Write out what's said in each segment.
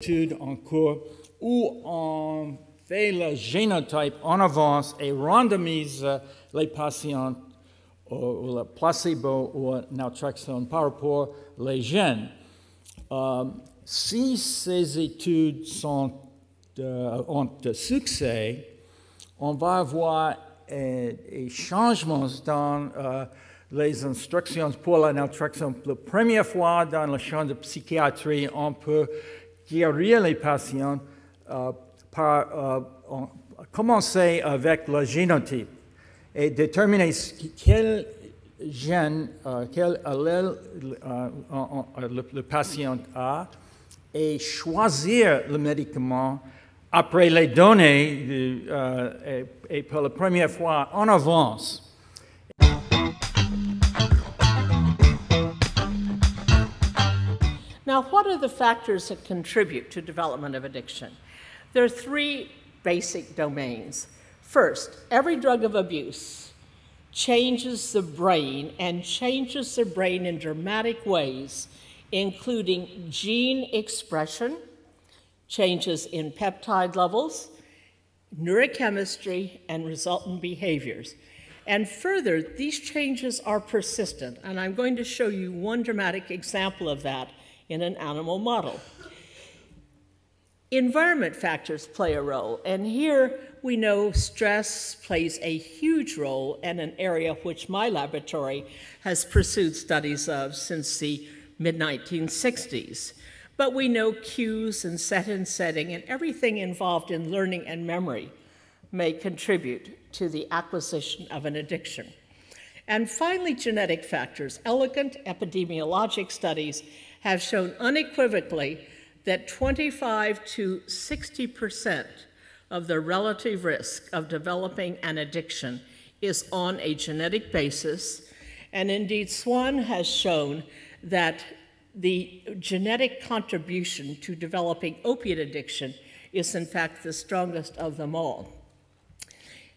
étude en cours où on fait le génotype en avance et randomise les patients ou le placebo ou naltrexone par rapport aux gènes. Si ces études ont de succès, on va avoir des changements dans les instructions pour la naltrexone. La première fois dans le champ de psychiatrie, on peut guérir les patients par commencer avec le génotype et déterminer quel gène, quel allèle le patient a et choisir le médicament après les données et pour la première fois en avance. Now, what are the factors that contribute to development of addiction? There are three basic domains. First, every drug of abuse changes the brain and changes the brain in dramatic ways, including gene expression, changes in peptide levels, neurochemistry, and resultant behaviors. And further, these changes are persistent, and I'm going to show you one dramatic example of that in an animal model. Environment factors play a role, and here we know stress plays a huge role and an area which my laboratory has pursued studies of since the mid-1960s. But we know cues and set and setting and everything involved in learning and memory may contribute to the acquisition of an addiction. And finally, genetic factors. Elegant epidemiologic studies have shown unequivocally that 25 to 60% of the relative risk of developing an addiction is on a genetic basis. And indeed, Swan has shown that the genetic contribution to developing opiate addiction is in fact the strongest of them all.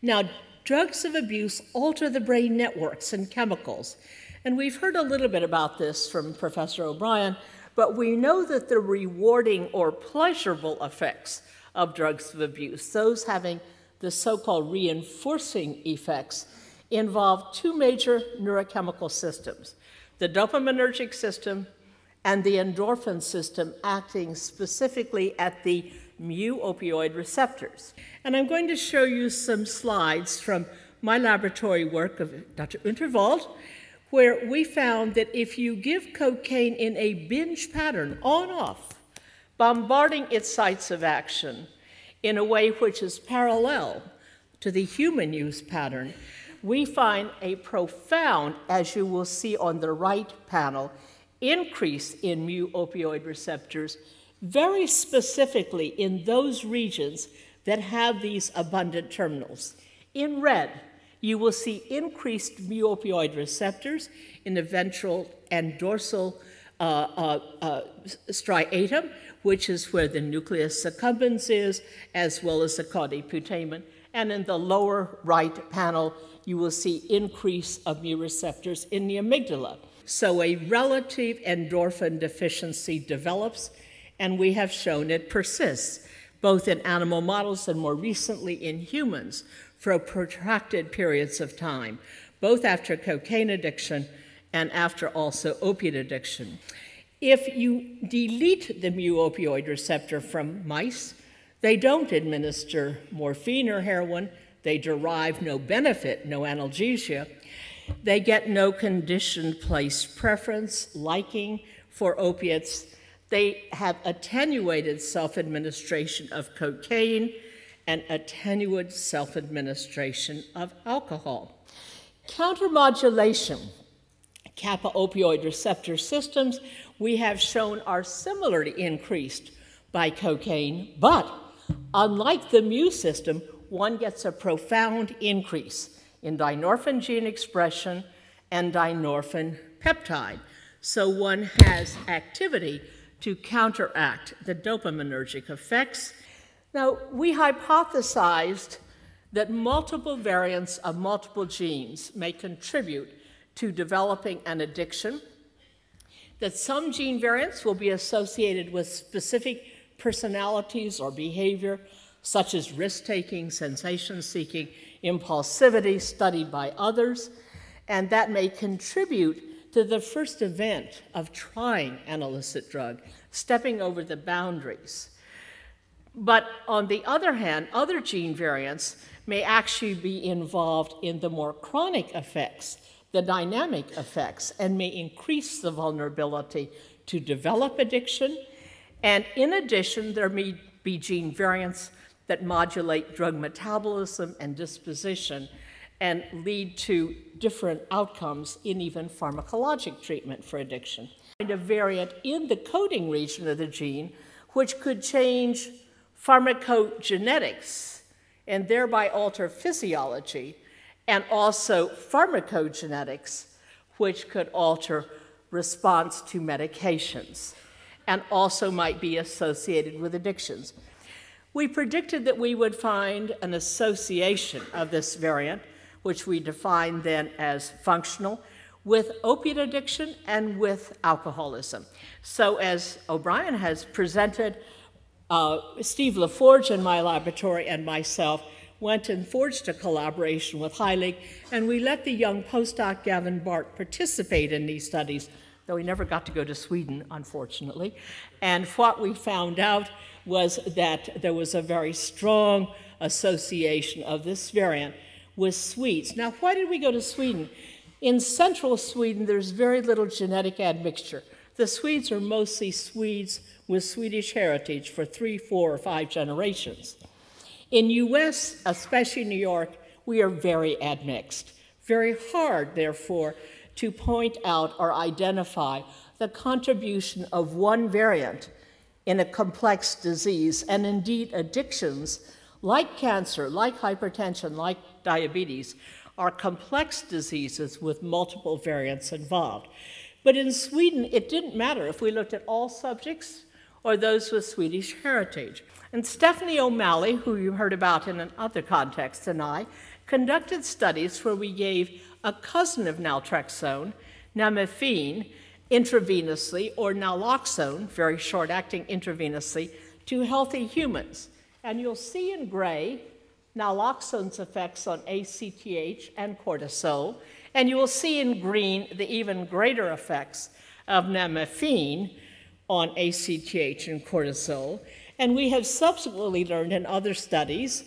Now, drugs of abuse alter the brain networks and chemicals. And we've heard a little bit about this from Professor O'Brien, but we know that the rewarding or pleasurable effects of drugs of abuse, those having the so-called reinforcing effects, involve two major neurochemical systems, the dopaminergic system and the endorphin system, acting specifically at the mu-opioid receptors. And I'm going to show you some slides from my laboratory work of Dr. Unterwald, where we found that if you give cocaine in a binge pattern, on-off, bombarding its sites of action in a way which is parallel to the human use pattern, we find a profound, as you will see on the right panel, increase in mu-opioid receptors, very specifically in those regions that have these abundant terminals. In red, you will see increased mu-opioid receptors in the ventral and dorsal striatum, which is where the nucleus accumbens is, as well as the caudiputamen. And in the lower right panel, you will see increase of mu receptors in the amygdala. So a relative endorphin deficiency develops, and we have shown it persists, both in animal models and more recently in humans, for protracted periods of time, both after cocaine addiction and after also opiate addiction. If you delete the mu-opioid receptor from mice, they don't administer morphine or heroin, they derive no benefit, no analgesia, they get no conditioned place preference, liking for opiates, they have attenuated self-administration of cocaine and attenuated self-administration of alcohol. Countermodulation, kappa opioid receptor systems, we have shown are similarly increased by cocaine, but unlike the mu system, one gets a profound increase in dynorphin gene expression and dynorphin peptide. So one has activity to counteract the dopaminergic effects. Now, we hypothesized that multiple variants of multiple genes may contribute to developing an addiction, that some gene variants will be associated with specific personalities or behavior, such as risk-taking, sensation-seeking, impulsivity studied by others, and that may contribute to the first event of trying an illicit drug, stepping over the boundaries. But on the other hand, other gene variants may actually be involved in the more chronic effects, the dynamic effects, and may increase the vulnerability to develop addiction. And in addition, there may be gene variants that modulate drug metabolism and disposition and lead to different outcomes in even pharmacologic treatment for addiction. And a variant in the coding region of the gene which could change pharmacogenetics and thereby alter physiology, and also pharmacogenetics, which could alter response to medications, and also might be associated with addictions. We predicted that we would find an association of this variant, which we defined then as functional, with opiate addiction and with alcoholism. So as O'Brien has presented, Steve LaForge in my laboratory and myself went and forged a collaboration with Heilig, and we let the young postdoc Gavin Bart participate in these studies, though he never got to go to Sweden, unfortunately. And what we found out was that there was a very strong association of this variant with Swedes. Now, why did we go to Sweden? In central Sweden, there's very little genetic admixture. The Swedes are mostly Swedes with Swedish heritage for 3, 4, or 5 generations. In US, especially New York, we are very admixed. Very hard, therefore, to point out or identify the contribution of one variant in a complex disease, and indeed addictions like cancer, like hypertension, like diabetes, are complex diseases with multiple variants involved. But in Sweden, it didn't matter if we looked at all subjects or those with Swedish heritage. And Stephanie O'Malley, who you heard about in another context, and I, conducted studies where we gave a cousin of naltrexone, nalmefene, intravenously, or naloxone, very short-acting intravenously, to healthy humans. And you'll see in gray naloxone's effects on ACTH and cortisol, and you will see in green the even greater effects of nalmefene on ACTH and cortisol. And we have subsequently learned in other studies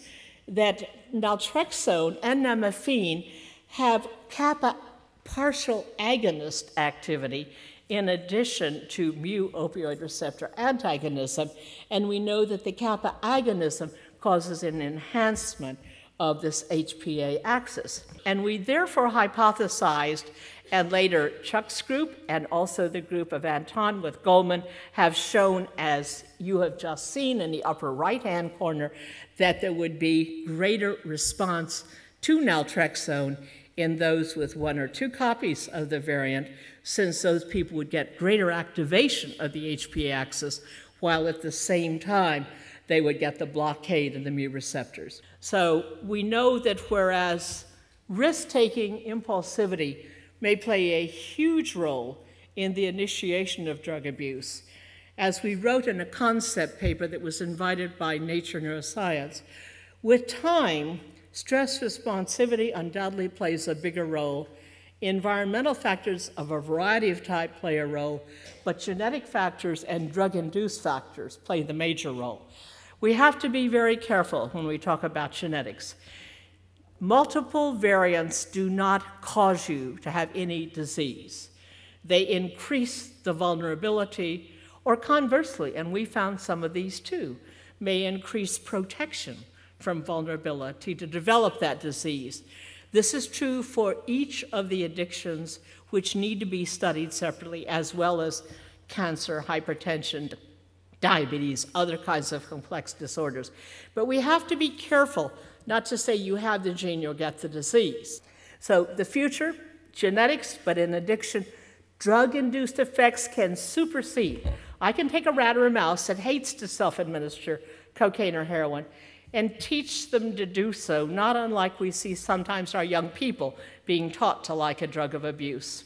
that naltrexone and nalmefene have kappa partial agonist activity in addition to mu opioid receptor antagonism, and we know that the kappa agonism causes an enhancement of this HPA axis. And we therefore hypothesized, and later Chuck's group and also the group of Anton with Goldman have shown, as you have just seen in the upper right-hand corner, that there would be greater response to naltrexone in those with 1 or 2 copies of the variant, since those people would get greater activation of the HPA axis, while at the same time they would get the blockade of the mu receptors. So we know that whereas risk-taking impulsivity may play a huge role in the initiation of drug abuse, as we wrote in a concept paper that was invited by Nature Neuroscience, with time, stress responsivity undoubtedly plays a bigger role. Environmental factors of a variety of type play a role, but genetic factors and drug-induced factors play the major role. We have to be very careful when we talk about genetics. Multiple variants do not cause you to have any disease. They increase the vulnerability, or conversely, and we found some of these too, may increase protection from vulnerability to develop that disease. This is true for each of the addictions which need to be studied separately, as well as cancer, hypertension, diabetes, other kinds of complex disorders. But we have to be careful not to say you have the gene, you'll get the disease. So the future, genetics, but in addiction, drug-induced effects can supersede. I can take a rat or a mouse that hates to self-administer cocaine or heroin and teach them to do so, not unlike we see sometimes our young people being taught to like a drug of abuse.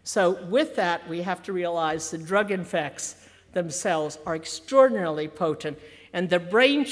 So with that, we have to realize the drug effects themselves are extraordinarily potent, and the brain